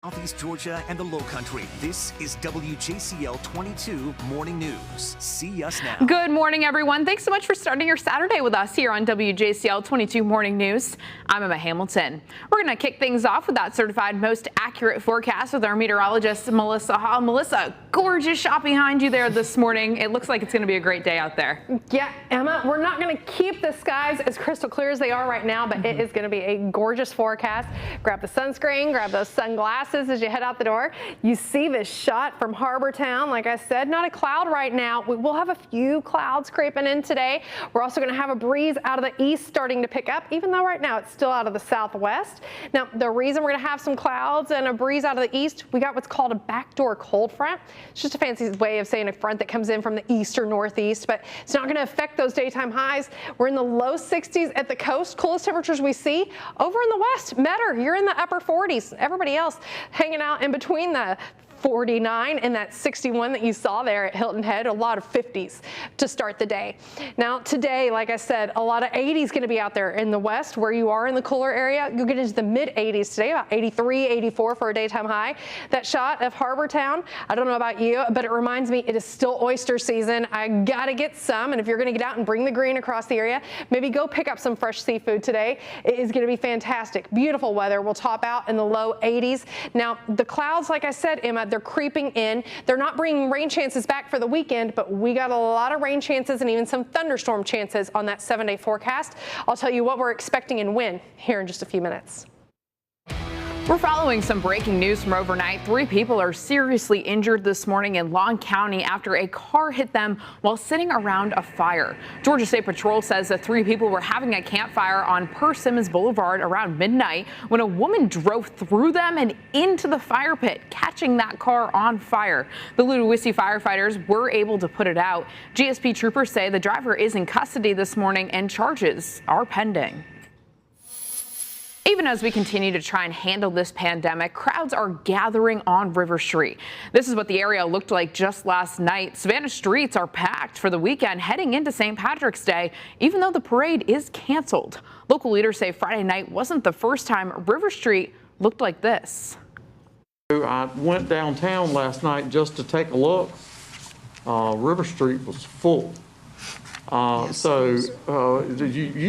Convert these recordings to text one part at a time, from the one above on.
Southeast Georgia and the Lowcountry. This is WJCL 22 Morning News. See us now. Good morning, everyone. Thanks so much for starting your Saturday with us here on WJCL 22 Morning News. I'm Emma Hamilton. We're going to kick things off with that certified most accurate forecast with our meteorologist, Melissa Hall. Melissa, gorgeous shot behind you there this morning. It looks like it's going to be a great day out there. Yeah, Emma, we're not going to keep the skies as crystal clear as they are right now, but it is going to be a gorgeous forecast. Grab the sunscreen, grab those sunglasses as you head out the door. You see this shot from Harbor Town. Like I said, not a cloud right now. We will have a few clouds creeping in today. We're also going to have a breeze out of the east starting to pick up, even though right now it's still out of the southwest. Now, the reason we're going to have some clouds and a breeze out of the east, we got what's called a backdoor cold front. It's just a fancy way of saying a front that comes in from the east or northeast, but it's not going to affect those daytime highs. We're in the low 60s at the coast. Coolest temperatures we see over in the west. Metter, you're in the upper 40s. Everybody else hanging out in between the 49 and that 61 that you saw there at Hilton Head, a lot of 50s to start the day. Now today, like I said, a lot of 80s going to be out there in the west where you are in the cooler area. You'll get into the mid 80s today, about 83, 84 for a daytime high. That shot of Harbor Town, I don't know about you, but it reminds me it is still oyster season. I got to get some, and if you're going to get out and bring the green across the area, maybe go pick up some fresh seafood today. It is going to be fantastic. Beautiful weather. We'll top out in the low 80s. Now the clouds, like I said, Emma, they're creeping in. They're not bringing rain chances back for the weekend, but we got a lot of rain chances and even some thunderstorm chances on that 7-day forecast. I'll tell you what we're expecting and when here in just a few minutes. We're following some breaking news from overnight. 3 people are seriously injured this morning in Long County after a car hit them while sitting around a fire. Georgia State Patrol says the 3 people were having a campfire on Persimmons Boulevard around midnight when a woman drove through them and into the fire pit, catching that car on fire. The Ludowici firefighters were able to put it out. GSP troopers say the driver is in custody this morning and charges are pending. Even as we continue to try and handle this pandemic, crowds are gathering on River Street. This is what the area looked like just last night. Savannah streets are packed for the weekend heading into St. Patrick's Day, even though the parade is canceled. Local leaders say Friday night wasn't the first time River Street looked like this. I went downtown last night just to take a look. River Street was full. You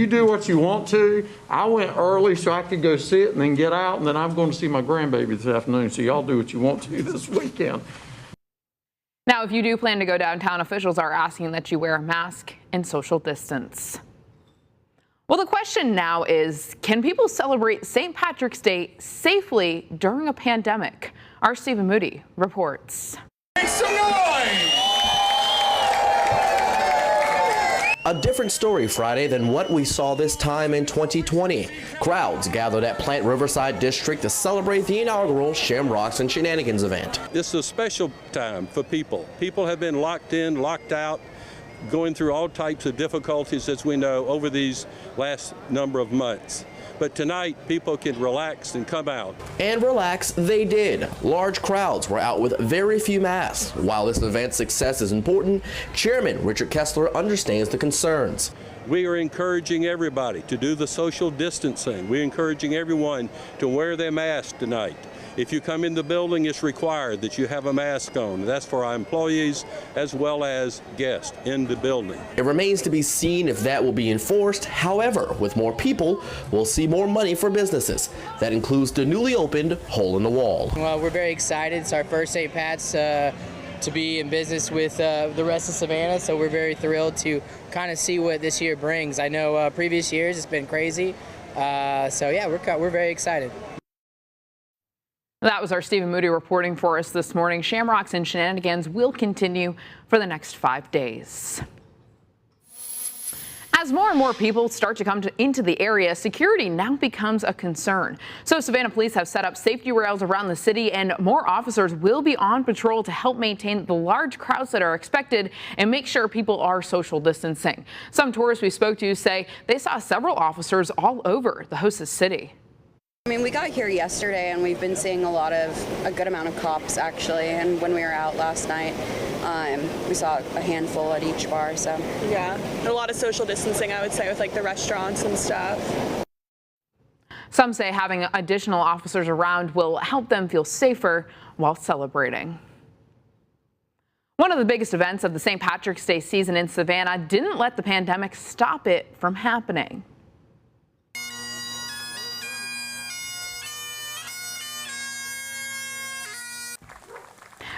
do what you want to. I went early so I could go sit and then get out, and then I'm going to see my grandbaby this afternoon. So y'all do what you want to this weekend. Now, if you do plan to go downtown, officials are asking that you wear a mask and social distance. Well, the question now is, can people celebrate St. Patrick's Day safely during a pandemic? Our Stephen Moody reports. Make some noise! A different story Friday than what we saw this time in 2020. Crowds gathered at Plant Riverside District to celebrate the inaugural Shamrocks and Shenanigans event. This is a special time for people. People have been locked in, locked out, going through all types of difficulties, as we know, over these last number of months. But tonight, people can relax and come out. And relax they did. Large crowds were out with very few masks. While this event's success is important, Chairman Richard Kessler understands the concerns. We are encouraging everybody to do the social distancing. We're encouraging everyone to wear their mask tonight. If you come in the building, it's required that you have a mask on. That's for our employees as well as guests in the building. It remains to be seen if that will be enforced. However, with more people, we'll see more money for businesses. That includes the newly opened Hole in the Wall. Well, we're very excited. It's our first St. Pat's to be in business with the rest of Savannah, so we're very thrilled to kind of see what this year brings. I know previous years it's been crazy, so yeah, we're very excited. That was our Stephen Moody reporting for us this morning. Shamrocks and Shenanigans will continue for the next 5 days. As more and more people start to come into the area, security now becomes a concern. So Savannah police have set up safety rails around the city, and more officers will be on patrol to help maintain the large crowds that are expected and make sure people are social distancing. Some tourists we spoke to say they saw several officers all over the hostess city. I mean, we got here yesterday and we've been seeing a good amount of cops actually, and when we were out last night, we saw a handful at each bar, so. Yeah, a lot of social distancing, I would say, with like the restaurants and stuff. Some say having additional officers around will help them feel safer while celebrating. One of the biggest events of the St. Patrick's Day season in Savannah didn't let the pandemic stop it from happening.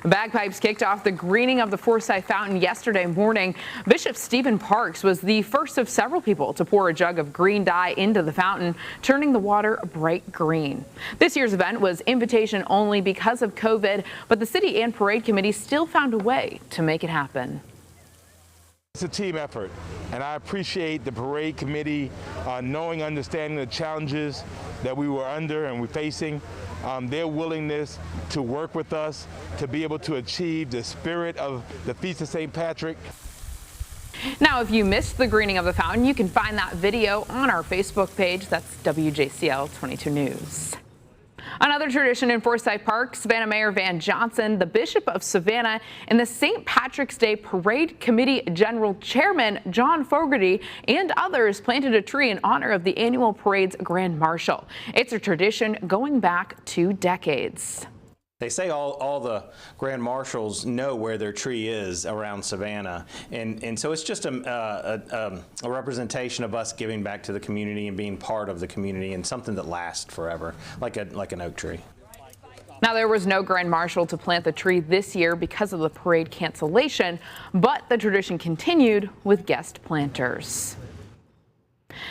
Bagpipes kicked off the greening of the Forsyth Fountain yesterday morning. Bishop Stephen Parks was the first of several people to pour a jug of green dye into the fountain, turning the water bright green. This year's event was invitation only because of COVID, but the city and parade committee still found a way to make it happen. It's a team effort, and I appreciate the parade committee knowing, understanding the challenges that we were under and we're facing. Their willingness to work with us to be able to achieve the spirit of the Feast of St. Patrick. Now, if you missed the greening of the fountain, you can find that video on our Facebook page. That's WJCL 22 News. Another tradition in Forsyth Park, Savannah Mayor Van Johnson, the Bishop of Savannah, and the St. Patrick's Day Parade Committee General Chairman John Fogarty and others planted a tree in honor of the annual parade's Grand Marshal. It's a tradition going back 2 decades. They say all the Grand Marshals know where their tree is around Savannah, and so it's just a representation of us giving back to the community and being part of the community and something that lasts forever, like an oak tree. Now, there was no Grand Marshal to plant the tree this year because of the parade cancellation, but the tradition continued with guest planters.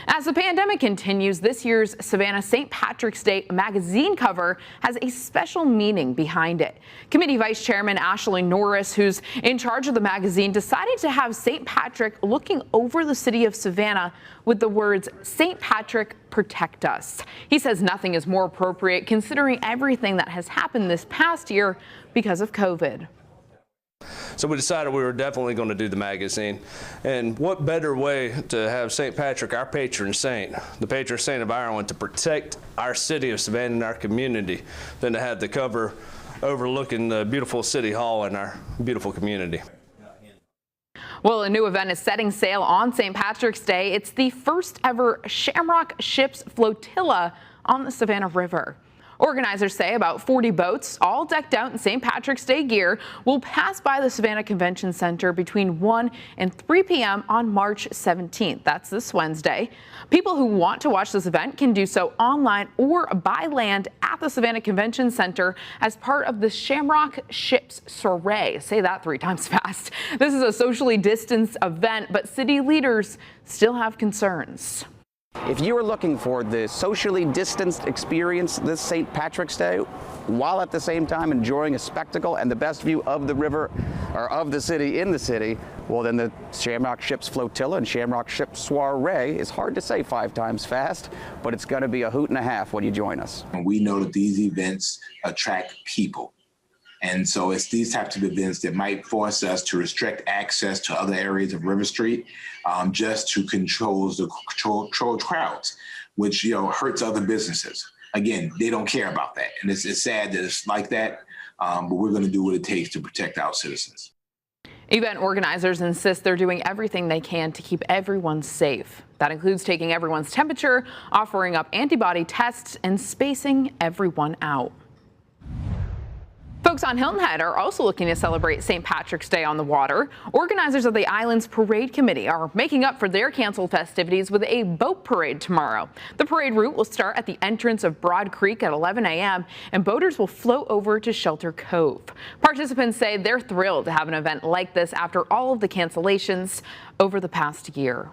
As the pandemic continues, this year's Savannah St. Patrick's Day magazine cover has a special meaning behind it. Committee Vice Chairman Ashley Norris, who's in charge of the magazine, decided to have St. Patrick looking over the city of Savannah with the words, "St. Patrick, protect us." He says nothing is more appropriate considering everything that has happened this past year because of COVID. So we decided we were definitely going to do the magazine. And what better way to have St. Patrick, our patron saint, the patron saint of Ireland, to protect our city of Savannah and our community than to have the cover overlooking the beautiful city hall and our beautiful community. Well, a new event is setting sail on St. Patrick's Day. It's the first ever Shamrock Ships Flotilla on the Savannah River. Organizers say about 40 boats, all decked out in St. Patrick's Day gear, will pass by the Savannah Convention Center between 1 and 3 p.m. on March 17th. That's this Wednesday. People who want to watch this event can do so online or by land at the Savannah Convention Center as part of the Shamrock Ships Soiree. Say that 3 times fast. This is a socially distanced event, but city leaders still have concerns. If you are looking for the socially distanced experience this St. Patrick's Day, while at the same time enjoying a spectacle and the best view of the river or of the city in the city, well, then the Shamrock Ships Flotilla and Shamrock Ships Soiree is hard to say 5 times fast, but it's going to be a hoot and a half when you join us. And we know that these events attract people. And so it's these types of events that might force us to restrict access to other areas of River Street just to control crowds, which, hurts other businesses. Again, they don't care about that. And it's sad that it's like that, but we're going to do what it takes to protect our citizens. Event organizers insist they're doing everything they can to keep everyone safe. That includes taking everyone's temperature, offering up antibody tests, and spacing everyone out. Folks on Hilton Head are also looking to celebrate St. Patrick's Day on the water. Organizers of the island's parade committee are making up for their canceled festivities with a boat parade tomorrow. The parade route will start at the entrance of Broad Creek at 11 a.m. and boaters will float over to Shelter Cove. Participants say they're thrilled to have an event like this after all of the cancellations over the past year.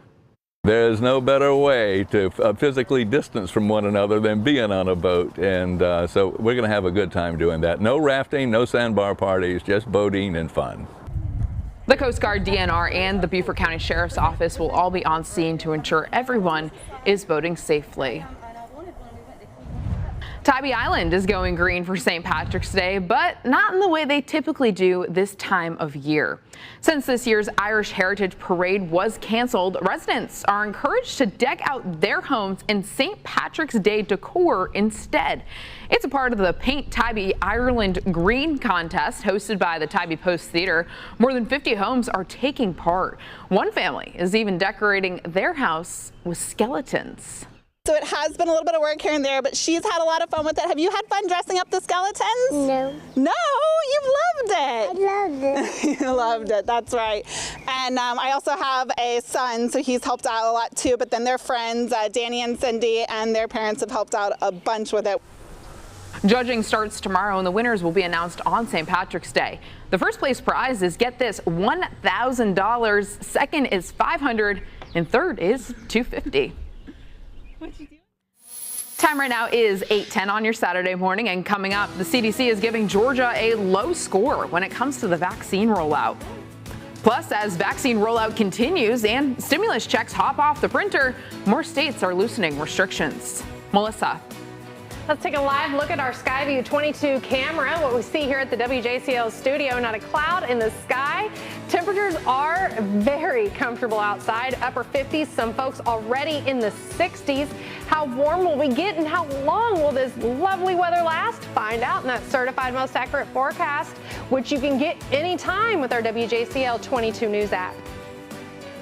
There's no better way to physically distance from one another than being on a boat, and so we're going to have a good time doing that. No rafting, no sandbar parties, just boating and fun. The Coast Guard, DNR, and the Beaufort County Sheriff's Office will all be on scene to ensure everyone is boating safely. Tybee Island is going green for St. Patrick's Day, but not in the way they typically do this time of year. Since this year's Irish Heritage Parade was canceled, residents are encouraged to deck out their homes in St. Patrick's Day decor instead. It's a part of the Paint Tybee Ireland Green contest hosted by the Tybee Post Theater. More than 50 homes are taking part. One family is even decorating their house with skeletons. So it has been a little bit of work here and there, but she's had a lot of fun with it. Have you had fun dressing up the skeletons? No. No? You've loved it. I loved it. You loved it, that's right. And I also have a son, so he's helped out a lot too, but then their friends, Danny and Cindy, and their parents have helped out a bunch with it. Judging starts tomorrow, and the winners will be announced on St. Patrick's Day. The first place prize is, get this, $1,000. Second is $500, and third is $250. Time right now is 8:10 on your Saturday morning, and coming up, the CDC is giving Georgia a low score when it comes to the vaccine rollout. Plus, as vaccine rollout continues and stimulus checks hop off the printer, more states are loosening restrictions. Melissa. Let's take a live look at our Skyview 22 camera. What we see here at the WJCL studio, not a cloud in the sky. Temperatures are very comfortable outside, upper 50s, some folks already in the 60s. How warm will we get and how long will this lovely weather last? Find out in that certified most accurate forecast, which you can get anytime with our WJCL 22 News app.